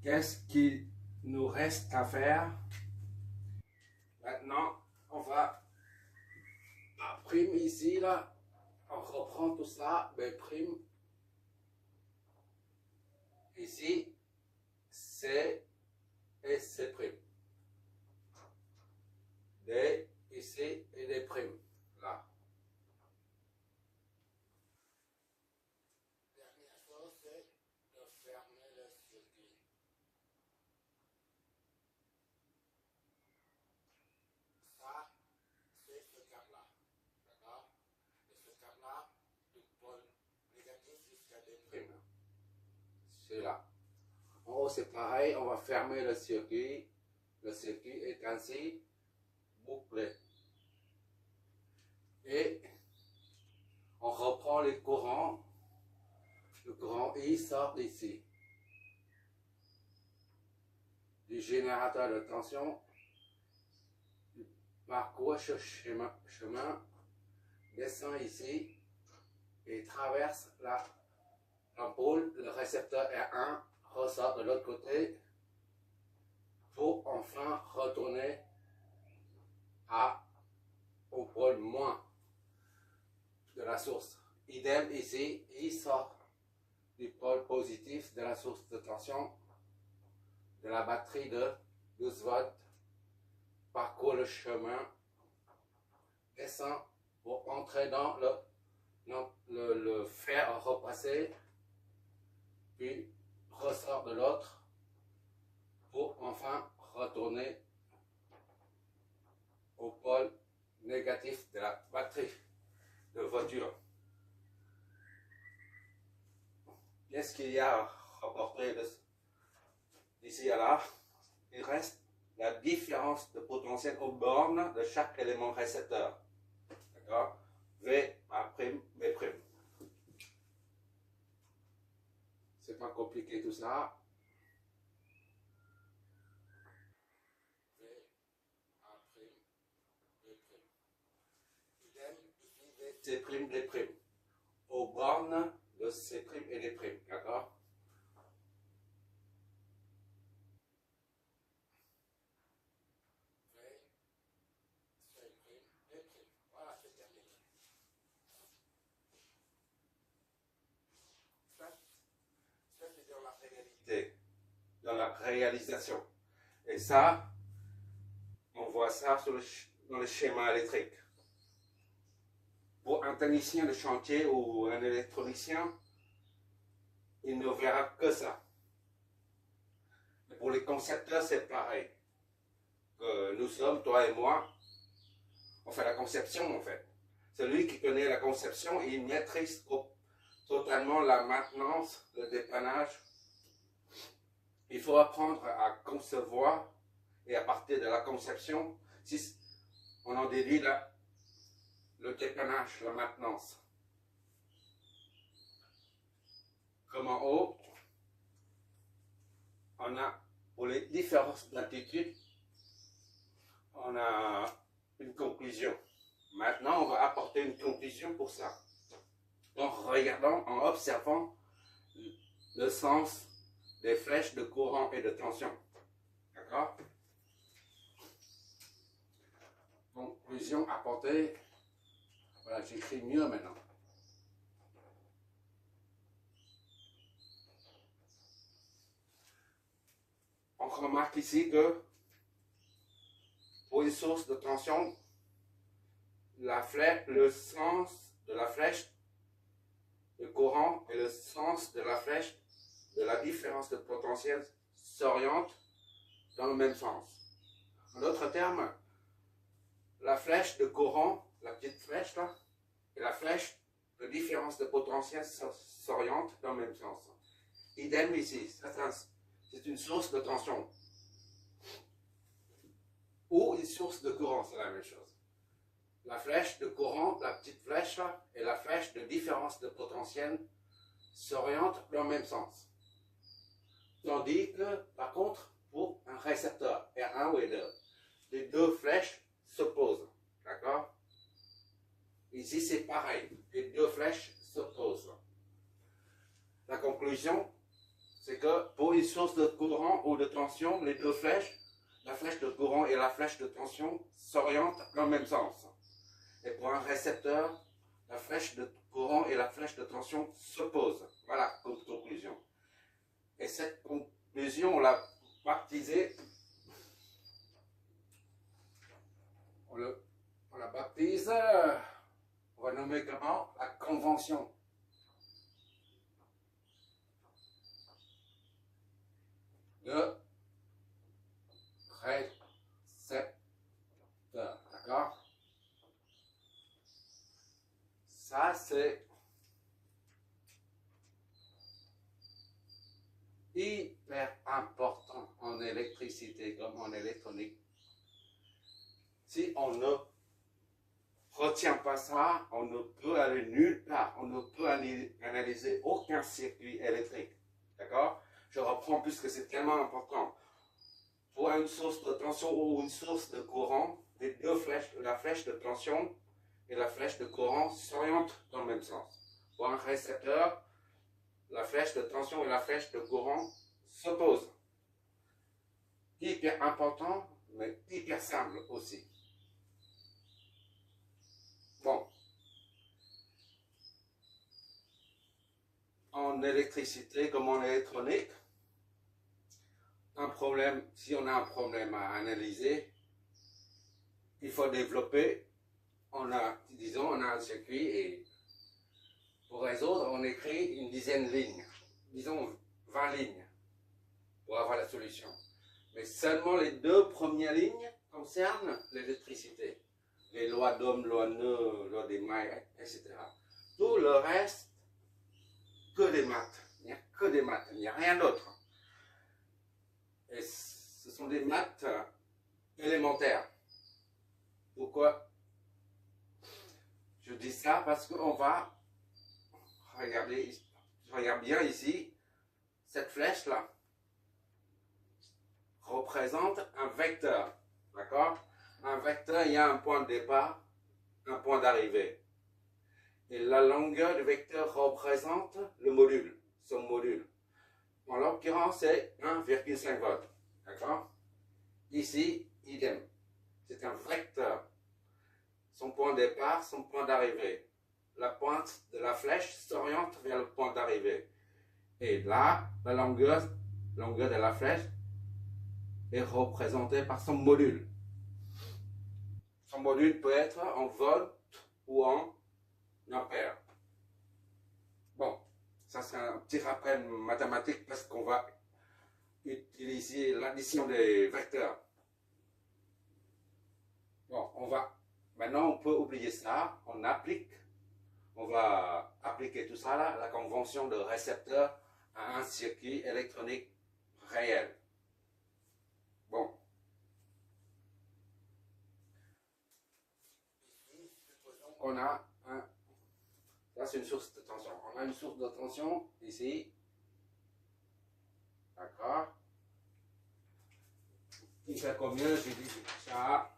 Qu'est-ce qu'il nous reste à faire? Maintenant, on va à prime ici, là. On reprend tout ça, B prime. Ici, C et C prime. D ici et D prime. Là. Dernière chose, c'est de fermer le circuit. Ça, c'est ce câble-là. D'accord? Et ce câble-là, du pôle négatif jusqu'à D prime. C'est là. En haut, c'est pareil, on va fermer le circuit. Le circuit est ainsi bouclé. Et on reprend les courants. Le courant I sort d'ici. Du générateur de tension, il parcourt ce chemin, descend ici et traverse l'ampoule. Le récepteur R1 ressort de l'autre côté pour enfin retourner au pôle moins de la source. Idem ici, il sort du pôle positif de la source de tension de la batterie de 12 volts, parcourt le chemin, descend pour entrer dans le fer repassé, puis ressort de l'autre pour enfin retourner au pôle négatif de la batterie de voiture. Qu'est-ce qu'il y a à rapporter d'ici à là? Il reste la différence de potentiel aux bornes de chaque élément récepteur. D'accord? V, A', B'. C'est pas compliqué tout ça. V, A', B'. Idem, ici V, C', D'. Aux bornes de C' et D'. D'accord? Voilà, c'est terminé. Ça, c'est dans la réalité, dans la réalisation. Et ça, on voit ça dans le schéma électrique. Pour un technicien de chantier ou un électronicien, il ne verra que ça. Et pour les concepteurs, c'est pareil. Que nous sommes, toi et moi, on fait la conception en fait. Celui qui connaît la conception, il maîtrise totalement la maintenance, le dépannage. Il faut apprendre à concevoir et à partir de la conception, si on en déduit le dépannage, la maintenance. Comme en haut, on a pour les différences d'altitude, on a une conclusion. Maintenant, on va apporter une conclusion pour ça. En regardant, en observant le sens des flèches de courant et de tension. D'accord? Conclusion apportée. Voilà, j'écris mieux maintenant. On remarque ici que pour une source de tension, le sens de la flèche de courant et le sens de la flèche de la différence de potentiel s'orientent dans le même sens. En d'autres termes, la flèche de courant, la petite flèche là, et la flèche de différence de potentiel s'orientent dans le même sens. Idem ici, c'est une source de tension. Ou une source de courant, c'est la même chose. La flèche de courant, la petite flèche là, et la flèche de différence de potentiel s'orientent dans le même sens. Tandis que, par contre, pour un récepteur, R1 ou R2, les deux flèches s'opposent. D'accord? Ici, c'est pareil. Les deux flèches s'opposent. La conclusion, c'est que pour une source de courant ou de tension, les deux flèches, la flèche de courant et la flèche de tension, s'orientent dans le même sens. Et pour un récepteur, la flèche de courant et la flèche de tension s'opposent. Voilà, comme conclusion. Et cette conclusion, on l'a baptisée, on la baptise, on va nommer comment? La convention. De récepteur, d'accord? Ça, c'est hyper important en électricité comme en électronique. Si on ne retient pas ça, on ne peut aller nulle part, on ne peut analyser aucun circuit électrique, d'accord? Je reprends puisque c'est tellement important. Pour une source de tension ou une source de courant, les deux flèches, la flèche de tension et la flèche de courant s'orientent dans le même sens. Pour un récepteur, la flèche de tension et la flèche de courant s'opposent. Hyper important, mais hyper simple aussi. Bon. En électricité comme en électronique, si on a un problème à analyser, il faut développer, on a un circuit et pour résoudre, on écrit une dizaine de lignes, disons 20 lignes pour avoir la solution. Mais seulement les deux premières lignes concernent l'électricité. Les lois d'Ohm, loi Neu, loi des mailles, etc. Tout le reste, que des maths. Il n'y a que des maths, il n'y a rien d'autre. Et ce sont des maths élémentaires. Pourquoi je dis ça? Parce qu'on va regarder, je regarde bien ici, cette flèche-là représente un vecteur. D'accord? Un vecteur, il y a un point de départ, un point d'arrivée. Et la longueur du vecteur représente le module, son module. En l'occurrence, c'est 1,5 volts. D'accord? Ici, idem. C'est un vecteur. Son point de départ, son point d'arrivée. La pointe de la flèche s'oriente vers le point d'arrivée. Et là, la longueur de la flèche est représentée par son module. Son module peut être en volts ou en ampères. Bon, ça c'est un petit rappel mathématique parce qu'on va utiliser l'addition des vecteurs. Bon, maintenant on peut oublier ça, on va appliquer tout ça là, la convention de récepteur à un circuit électronique réel. Bon. Ici, supposons qu'on a ça c'est une source de tension. On a une source de tension ici. D'accord. Il fait combien? J'ai dit ça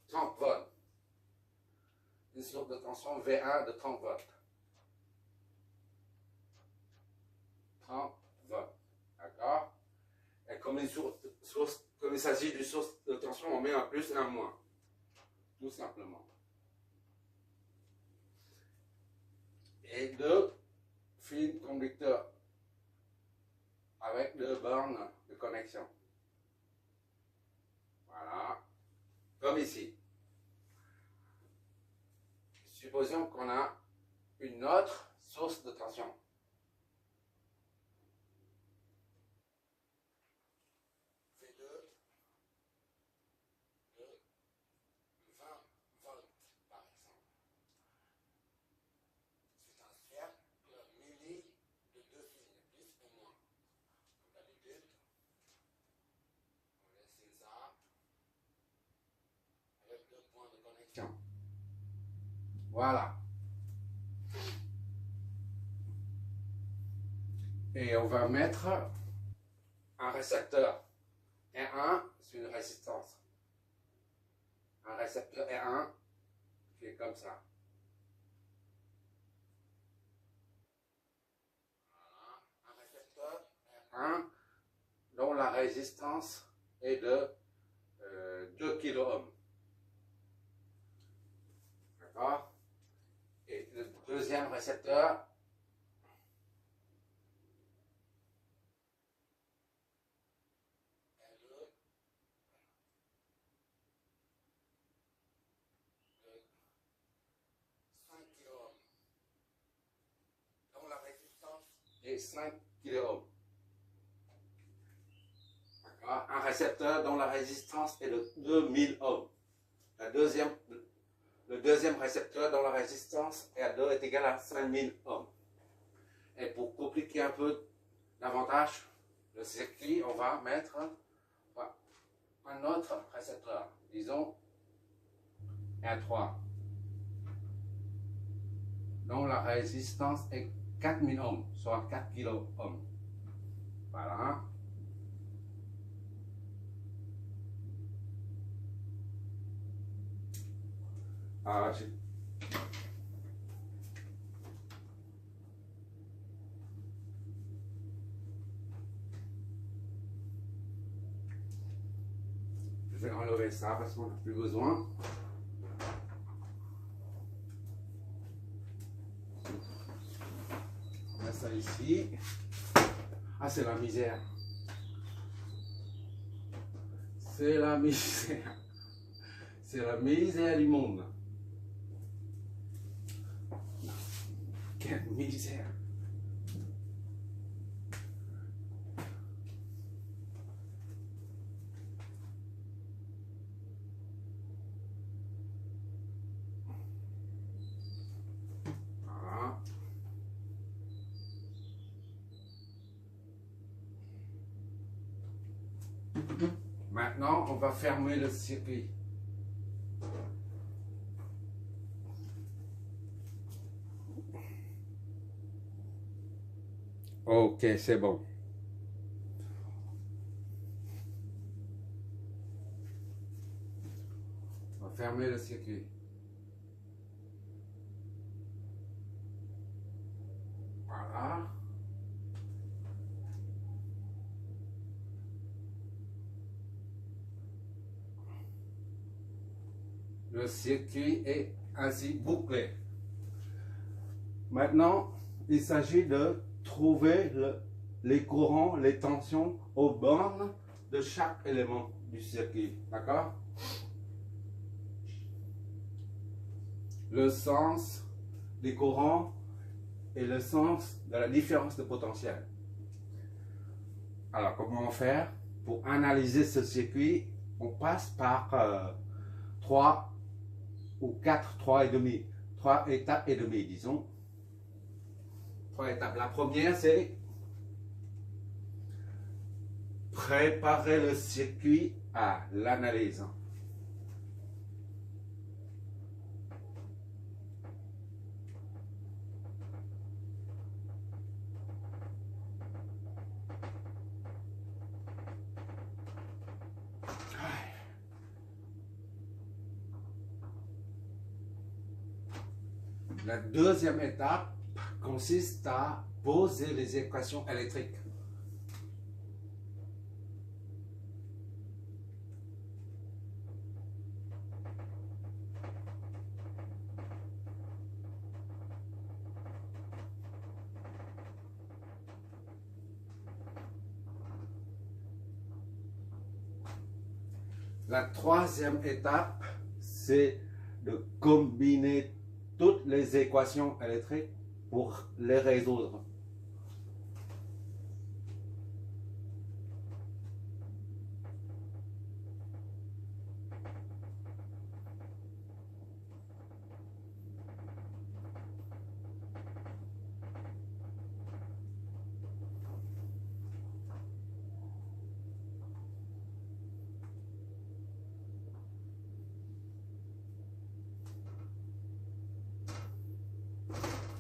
30 volts. Une source de tension V1 de 30 volts. 30 volts. D'accord? Et comme il s'agit d'une source de tension, on met un plus et un moins. Tout simplement. Et deux fils conducteurs avec deux bornes de connexion. Voilà. Comme ici. Supposons qu'on a une autre source de tension. V2 de 20 volts, par exemple. C'est un cercle muni de deux fils, plus et moins. Comme d'habitude, on dessine ça avec deux points de connexion. Voilà. Et on va mettre un récepteur R1 sur une résistance. Un récepteur R1 qui est comme ça. résistance est de 2 kΩ. D'accord? Et le deuxième récepteur, est de 5 kΩ. Donc la résistance est 5 kΩ. Un récepteur dont la résistance est de 2000 ohms. Le deuxième récepteur dont la résistance est égale à 5000 ohms. Et pour compliquer un peu davantage le circuit, on va mettre un autre récepteur, disons R3, dont la résistance est 4000 ohms, soit 4 kΩ. Voilà. Ah, je vais enlever ça parce qu'on n'a plus besoin. On met ça ici. Ah, c'est la misère. C'est la misère. C'est la misère du monde. Quelle misère. Voilà. Maintenant, on va fermer le circuit. Ok, c'est bon. On va fermer le circuit. Voilà. Le circuit est ainsi bouclé. Maintenant, il s'agit de trouver les courants, les tensions aux bornes de chaque élément du circuit. D'accord? Le sens des courants et le sens de la différence de potentiel. Alors, comment faire? Pour analyser ce circuit, on passe par 3 ou 4, 3 étapes et demie, disons. 3 étapes. La première, c'est préparer le circuit à l'analyse. La deuxième étape consiste à poser les équations électriques. La troisième étape, c'est de combiner toutes les équations électriques pour les résoudre.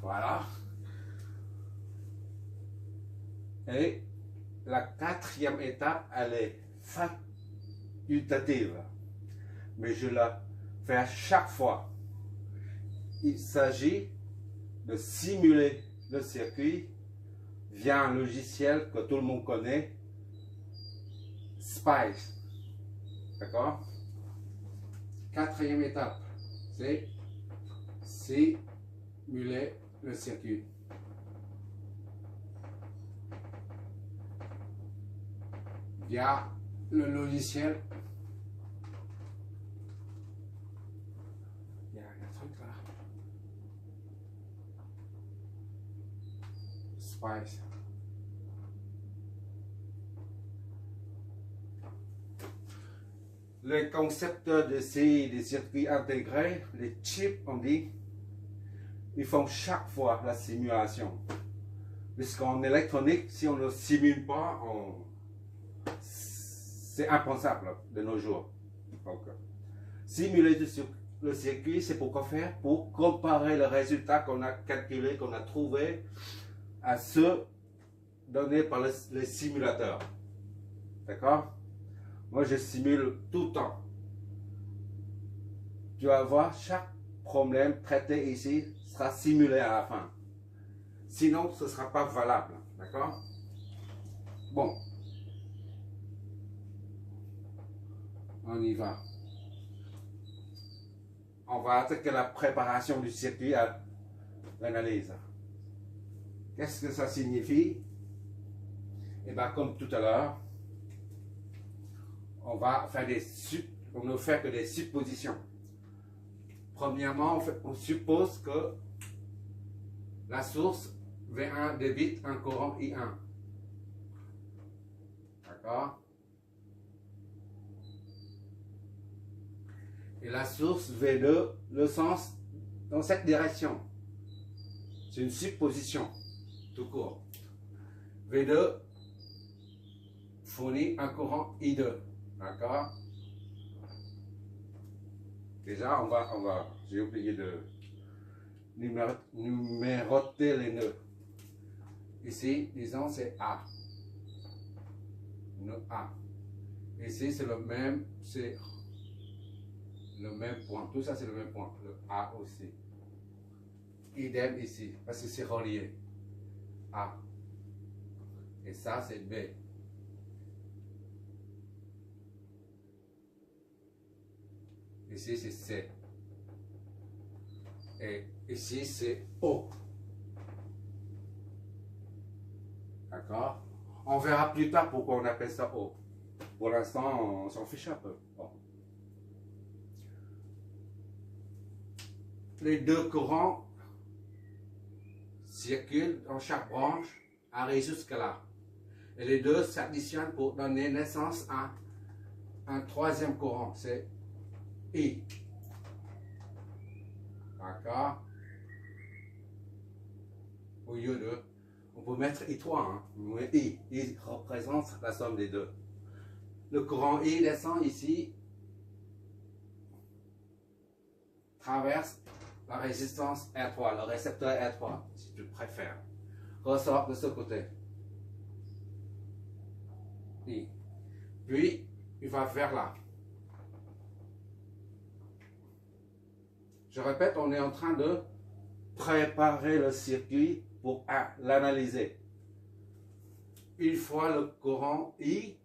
Voilà. Et la quatrième étape, elle est facultative. Mais je la fais à chaque fois. Il s'agit de simuler le circuit via un logiciel que tout le monde connaît, spice. D'accord? Quatrième étape, c'est simuler le circuit. Via le logiciel. Il y a un truc là. Spice. Le concept de des circuits intégrés, les chips, on dit, ils font chaque fois la simulation. Puisqu'en électronique, si on ne simule pas, c'est impensable de nos jours. Donc, simuler le circuit, c'est pour quoi faire? Pour comparer le résultat qu'on a calculé, qu'on a trouvé, à ceux donnés par le simulateur. D'accord? Moi, je simule tout le temps. Tu vas voir, chaque problème traité ici sera simulé à la fin. Sinon, ce ne sera pas valable. D'accord? Bon. On y va. On va attaquer la préparation du circuit à l'analyse. Qu'est-ce que ça signifie? Et bien, comme tout à l'heure, on va faire on ne fait que des suppositions. Premièrement, on suppose que la source V1 débite un courant I1. D'accord? Et la source V2, le sens dans cette direction. C'est une supposition, tout court. V2 fournit un courant I2. D'accord? Déjà, j'ai oublié de numéroter les nœuds. Ici, disons, c'est A. Nœud A. Ici, c'est le même point. Tout ça, c'est le même point. Le A aussi. Idem ici, parce que c'est relié. A. Et ça, c'est B. Ici, c'est C. Et ici, c'est O. D'accord? On verra plus tard pourquoi on appelle ça O. Pour l'instant, on s'en fiche un peu. Bon. Les deux courants circulent dans chaque branche, arrivent jusqu'à là. Et les deux s'additionnent pour donner naissance à un troisième courant. C'est I. D'accord? Au lieu de, on peut mettre I3, hein, mais I. I représente la somme des deux. Le courant I descend ici, traverse la résistance R3, le récepteur R3, si tu préfères. Ressort de ce côté. I. Puis, il va vers là. Je répète, on est en train de préparer le circuit pour l'analyser. Une fois le courant I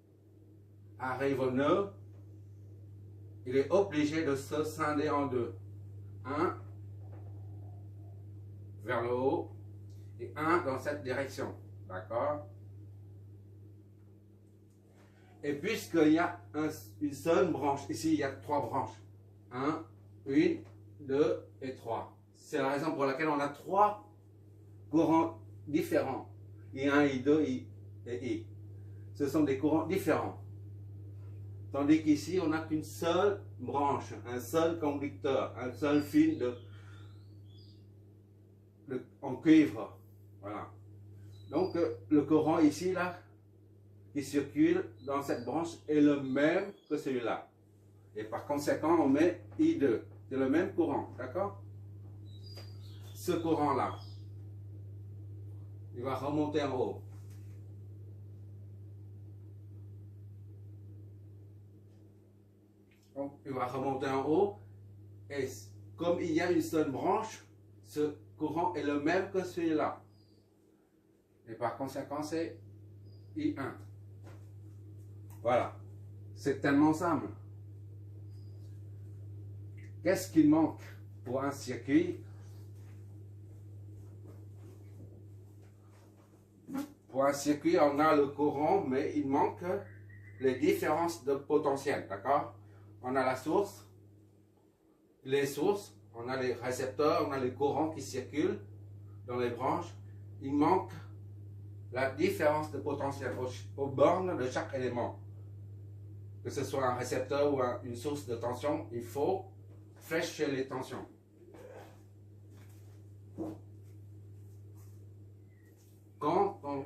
arrive au nœud, il est obligé de se scinder en deux. Un vers le haut et un dans cette direction. D'accord? Et puisqu'il y a une seule branche, ici il y a trois branches. Une, 2 et 3. C'est la raison pour laquelle on a trois courants différents. I1, I2, I et I. Ce sont des courants différents. Tandis qu'ici, on n'a qu'une seule branche, un seul conducteur, un seul fil en cuivre. Voilà. Donc, le courant ici, là, qui circule dans cette branche est le même que celui-là. Et par conséquent, on met I2. C'est le même courant, d'accord? Ce courant-là, il va remonter en haut. Donc, il va remonter en haut. Et comme il y a une seule branche, ce courant est le même que celui-là. Et par conséquent, c'est I1. Voilà. C'est tellement simple. Qu'est-ce qu'il manque pour un circuit? Pour un circuit, on a le courant, mais il manque les différences de potentiel, d'accord? On a la source, les sources, on a les récepteurs, on a les courants qui circulent dans les branches. Il manque la différence de potentiel aux bornes de chaque élément. Que ce soit un récepteur ou une source de tension, il faut flécher les tensions. Quand on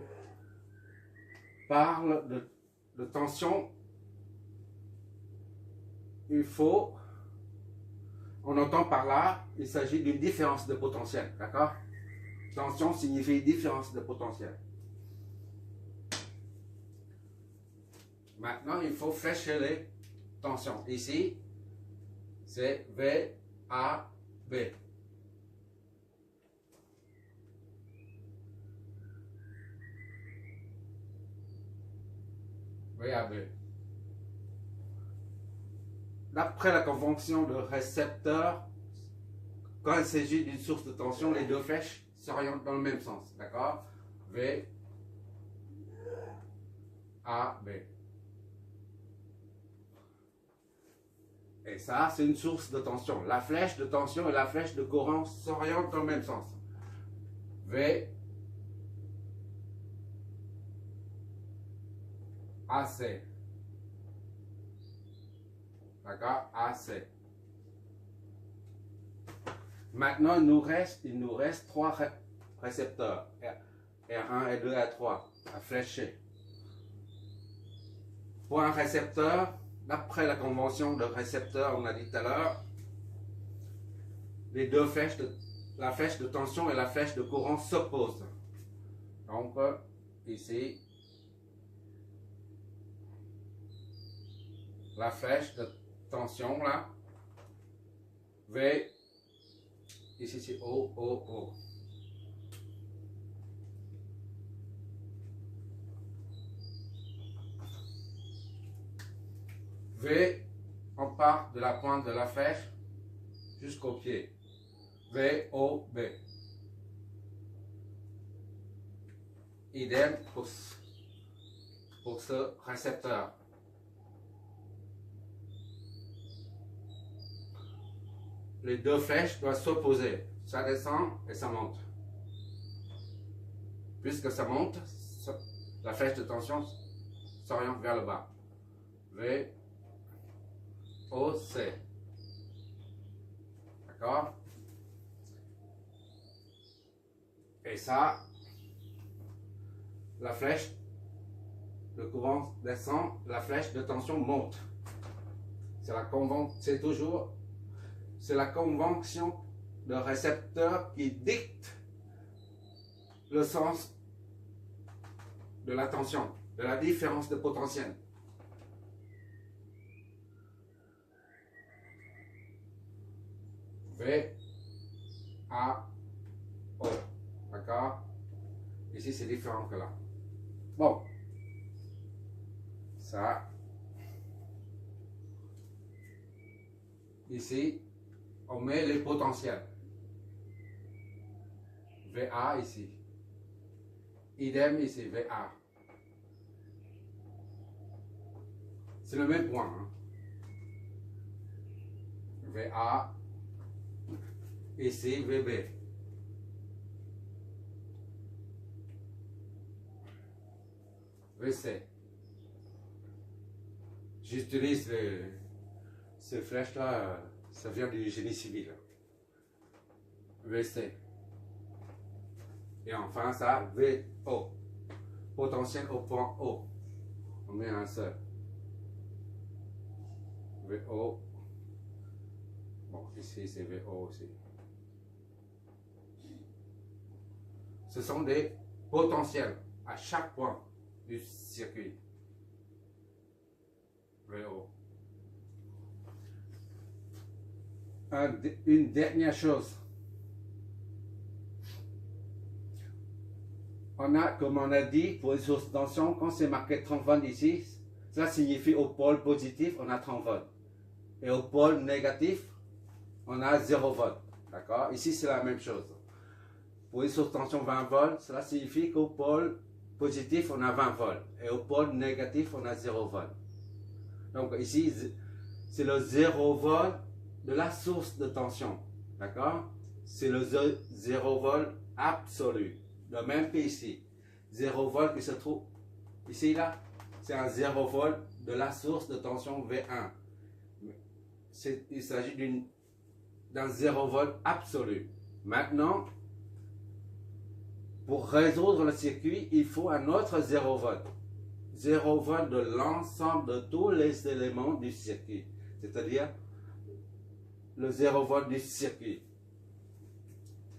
parle de tension, on entend par là, il s'agit d'une différence de potentiel, d'accord? Tension signifie différence de potentiel. Maintenant, il faut flécher les tensions. Ici, c'est V, A, B. VAB. D'après la convention de récepteur, quand il s'agit d'une source de tension, les deux flèches s'orientent dans le même sens. D'accord? V, A, B. Et ça, c'est une source de tension. La flèche de tension et la flèche de courant s'orientent dans le même sens. V, AC. D'accord? AC. Maintenant, il nous reste trois récepteurs. R1, R2, R3 à flécher. Pour un récepteur, d'après la convention de récepteur, on a dit tout à l'heure, les deux flèches, la flèche de tension et la flèche de courant s'opposent. Donc, ici, la flèche de tension, là, V, ici c'est O, O, O. V, on part de la pointe de la flèche jusqu'au pied. V, O, B. Idem pour ce récepteur. Les deux flèches doivent s'opposer. Ça descend et ça monte. Puisque ça monte, la flèche de tension s'oriente vers le bas. V, O, C. D'accord? Et ça, la flèche de courant descend, la flèche de tension monte. C'est la convention de récepteur qui dicte le sens de la tension, de la différence de potentiel. V, A, O. D'accord? Ici, c'est différent que là. Bon. Ça. Ici, on met les potentiels. VA ici. Idem ici, VA. C'est le même point. Hein. VA. Ici, VB. VC. J'utilise ces flèches-là, ça vient du génie civil. VC. Et enfin, ça, VO. Potentiel au point O. On met un seul. VO. Bon, ici, c'est VO aussi. Ce sont des potentiels à chaque point du circuit. VO. Une dernière chose. On a, comme on a dit, pour une source de tension, quand c'est marqué 30 volts ici, Cela signifie au pôle positif, on a 30 volts. Et au pôle négatif, on a 0 volts. D'accord? Ici, c'est la même chose. Pour une source de tension 20 volts, cela signifie qu'au pôle positif, on a 20 volts. Et au pôle négatif, on a 0 volts. Donc ici, c'est le 0 volt de la source de tension. D'accord? C'est le 0 volt absolu. Le même que ici. 0 volt qui se trouve ici, là, c'est un 0 volt de la source de tension V1. Il s'agit d'un 0 volt absolu. Maintenant, pour résoudre le circuit, il faut un autre 0 volt. 0 volt de l'ensemble de tous les éléments du circuit. C'est-à-dire le 0 volt du circuit.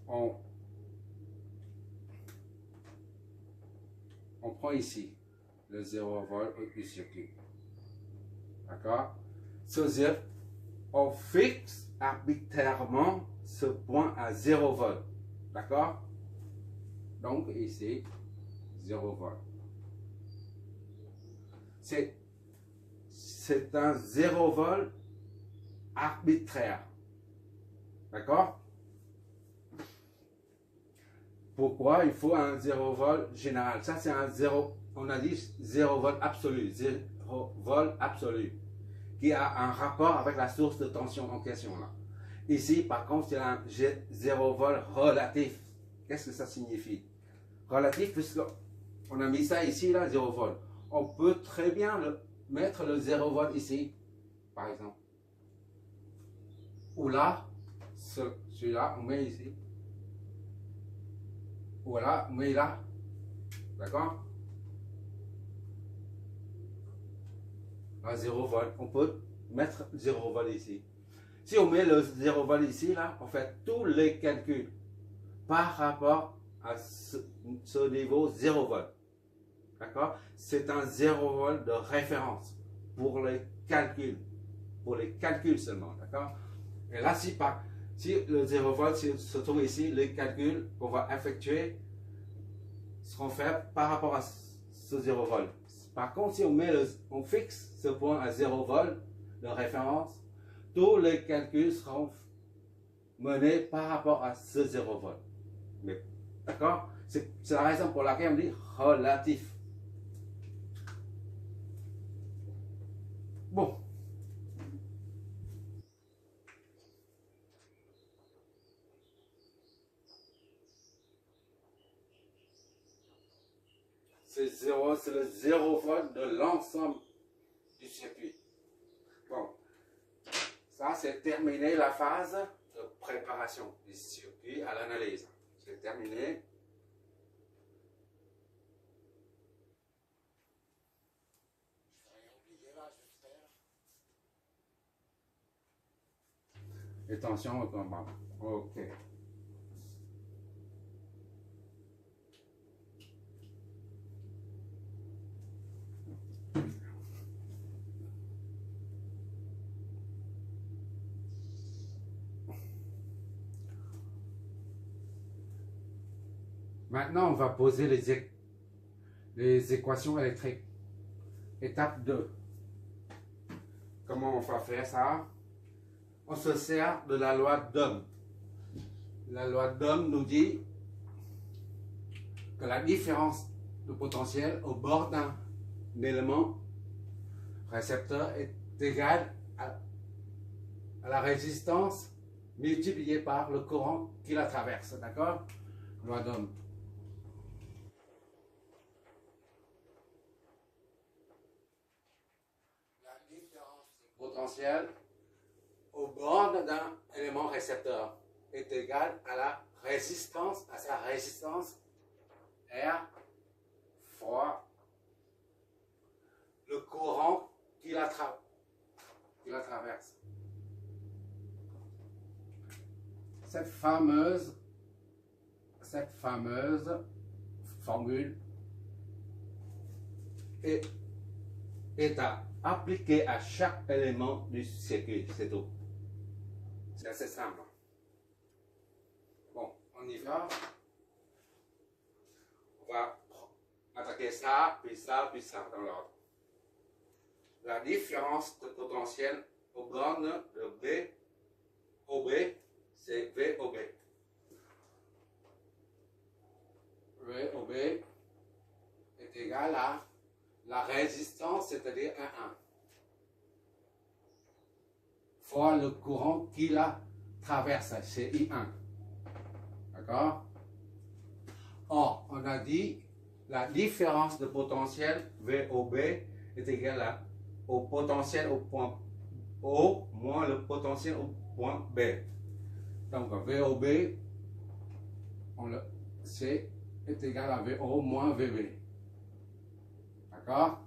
On prend ici le 0 volt du circuit. D'accord? On fixe arbitrairement ce point à 0 volt. D'accord? Donc ici, 0 volt. C'est un 0 volt arbitraire. D'accord? Pourquoi il faut un 0 volt général? Ça, c'est un 0, on a dit 0 volt absolu. 0 volt absolu. Qui a un rapport avec la source de tension en question là. Ici, par contre, c'est un 0 volt relatif. Qu'est-ce que ça signifie? Relatif, puisqu'on a mis ça ici, là, 0 volt. On peut très bien mettre le 0 volt ici, par exemple. Ou là, celui-là, on met ici. Ou là, on met là. D'accord? À 0 volt. On peut mettre 0 volt ici. Si on met le 0 volt ici, là, on fait tous les calculs par rapport à ce niveau 0 volt. D'accord? C'est un 0 volt de référence pour les calculs. Pour les calculs seulement. D'accord? Et là, si le 0 volt se trouve ici, les calculs qu'on va effectuer seront faits par rapport à ce 0 volt. Par contre, si on fixe ce point à 0 volt de référence, tous les calculs seront menés par rapport à ce 0 volt. D'accord? C'est la raison pour laquelle on dit relatif. Bon. C'est le 0 volt de l'ensemble du circuit. Bon. Ça, c'est terminé la phase de préparation du circuit à l'analyse. C'est terminé. Et tension au combat. Ok. Maintenant, on va poser les équations électriques. Étape 2. Comment on va faire ça? On se sert de la loi d'Ohm. La loi d'Ohm nous dit que la différence de potentiel au bord d'un élément récepteur est égale à la résistance multipliée par le courant qui la traverse. D'accord? Loi d'Ohm. La différence de potentiel au bord d'un élément récepteur est égale à sa résistance R fois le courant qui la traverse. Cette fameuse formule est à appliquer à chaque élément du circuit, c'est tout. C'est assez simple. Bon, on y va. On va attaquer ça, puis ça dans l'ordre. la différence de potentiel aux bornes de B OB, c'est VOB. VOB est égal à la résistance, c'est-à-dire 1,1, fois le courant qui la traverse, c'est I1. D'accord? Or, on a dit la différence de potentiel VOB est égale au potentiel au point O moins le potentiel au point B. Donc, VOB est égal à VO moins VB. D'accord?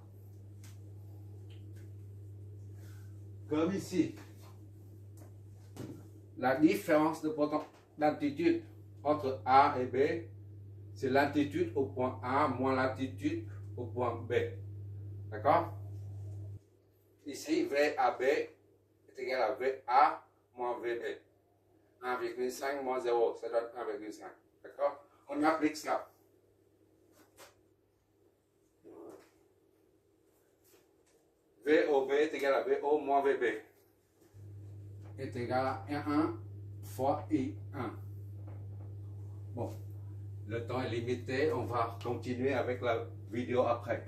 Comme ici, la différence de d'altitude entre A et B, c'est l'altitude au point A moins l'altitude au point B. D'accord? Ici, VAB est égal à VA moins VB. 1,5 moins 0, ça donne 1,5. D'accord? On applique ça. VOB est égal à VO moins VB. Est égal à 1 fois I1. Bon, le temps est limité, on va continuer avec la vidéo après.